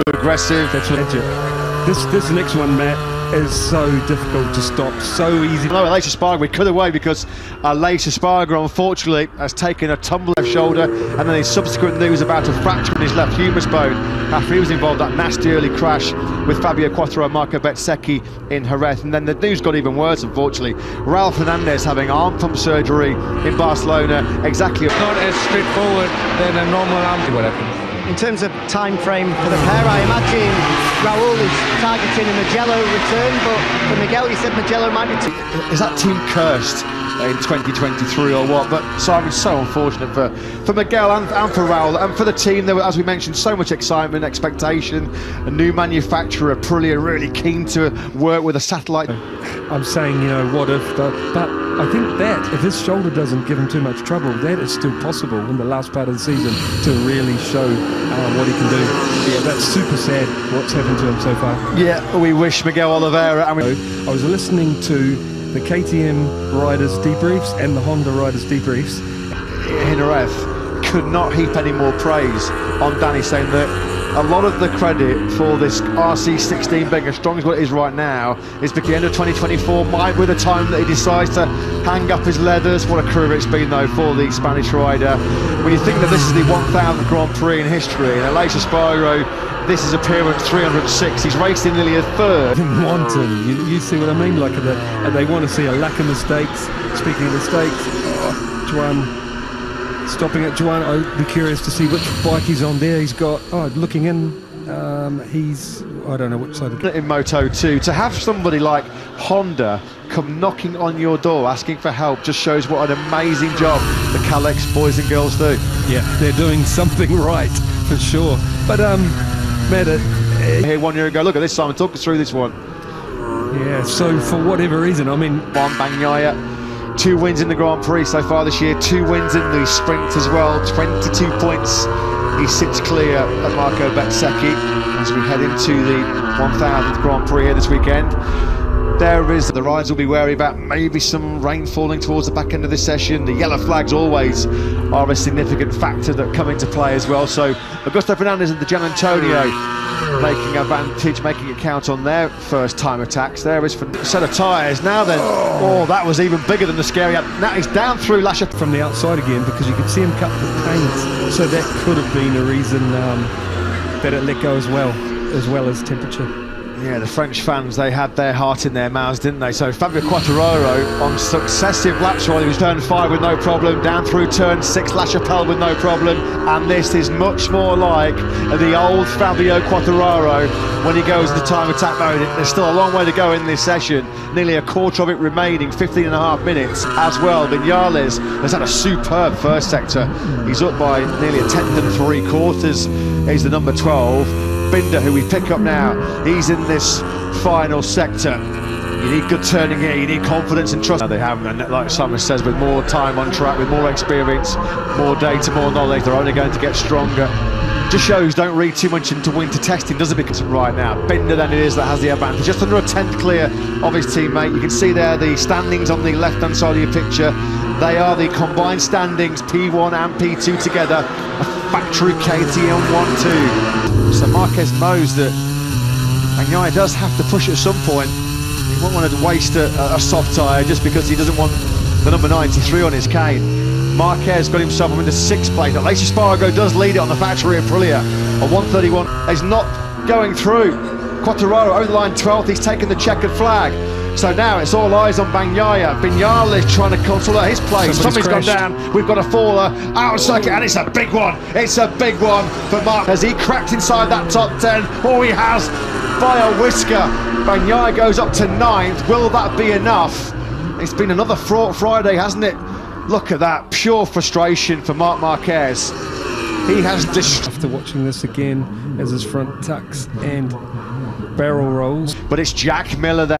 aggressive. That's what this next one, Matt, is so difficult to stop, so easy. No, Aleix Espargaro, we cut away because Aleix Espargaro, unfortunately, has taken a tumble left shoulder, and then his subsequent news about a fracture in his left humerus bone after he was involved in that nasty early crash with Fabio Quartararo and Marco Bezzecchi in Jerez. And then the news got even worse, unfortunately. Raul Fernandez having arm pump surgery in Barcelona. Exactly. It's not as straightforward than a normal arm. What happens? In terms of time frame for the pair, I imagine Raul is targeting a Mugello return, but for Miguel, he said Mugello might be Is that team cursed in 2023 or what? But Simon's so unfortunate for Miguel and for Raul and for the team. There were, as we mentioned, so much excitement, expectation. A new manufacturer, Aprilia, really keen to work with a satellite. I'm saying, you know, what if, but I think that if his shoulder doesn't give him too much trouble, that is still possible in the last part of the season to really show what he can do. Yeah, that's super sad what's happened to him so far. Yeah, we wish Miguel Oliveira. I was listening to the KTM riders debriefs and the Honda riders debriefs. Jerez could not heap any more praise on Danny, saying that a lot of the credit for this RC16 being as strong as what it is right now is because the end of 2024 might be the time that he decides to hang up his leathers. What a career it's been, though, for the Spanish rider. When you think that this is the 1000th Grand Prix in history, and Aleix Espargaro, this is appearance 306. He's raced in nearly a third. Wanton, you see what I mean? Like they want to see a lack of mistakes. Speaking of mistakes, Juan. Stopping at Juan, I'd be curious to see which bike he's on there. He's got, looking in, he's, I don't know which side of in Moto2, to have somebody like Honda come knocking on your door asking for help just shows what an amazing job the Calex boys and girls do. Yeah, they're doing something right, for sure. But, Matt, here 1 year ago, look at this, Simon, talk us through this one. Yeah, so for whatever reason, I mean... Juan Bagnaia. 2 wins in the Grand Prix so far this year, 2 wins in the sprint as well, 22 points. He sits clear at Marco Bezzecchi as we head into the 1000th Grand Prix here this weekend. There is, the riders will be wary about maybe some rain falling towards the back end of this session. The yellow flags always are a significant factor that come into play as well. So Augusto Fernandez and the Gian Antonio making advantage, making it count on their first time attacks. There is for a set of tyres. Now then, oh, that was even bigger than the scary. Now he's down through Lasher from the outside again, because you could see him cut the paint. So that could have been a reason that it let go as well as temperature. Yeah, the French fans, they had their heart in their mouths, didn't they? So Fabio Quartararo on successive laps while he was turn 5 with no problem, down through turn 6 La Chapelle with no problem, and this is much more like the old Fabio Quartararo when he goes into time attack mode. There's still a long way to go in this session, nearly a quarter of it remaining, 15.5 minutes as well. Viñales has had a superb first sector. He's up by nearly a 10th and 3/4. He's the number 12. Binder, who we pick up now, he's in this final sector. You need good turning here, you need confidence and trust. Now they have, and like Simon says, with more time on track, with more experience, more data, more knowledge, they're only going to get stronger. Just shows, don't read too much into winter testing, does it? Because right now, Binder then it is that has the advantage, just under a 10th clear of his teammate. You can see there the standings on the left-hand side of your picture. They are the combined standings, P1 and P2 together, a factory KTM 1-2. So Marquez knows that Bagnaia does have to push at some point. He won't want to waste a soft tyre just because he doesn't want the number 93 on his cane. Marquez got himself into 6th place. Aleix Espargaro does lead it on the factory Aprilia. A 131 is not going through. Quartararo over the line 12th, he's taken the checkered flag. So now it's all eyes on Bagnaia. Viñales trying to consolidate his place. Somebody's gone down. We've got a faller out of circuit, and it's a big one. It's a big one for Mark. Has he cracked inside that top 10? Oh, he has by a whisker. Bagnaia goes up to 9th. Will that be enough? It's been another fraught Friday, hasn't it? Look at that, pure frustration for Marc Marquez. He has after watching this again as his front tucks and barrel rolls. But it's Jack Miller there.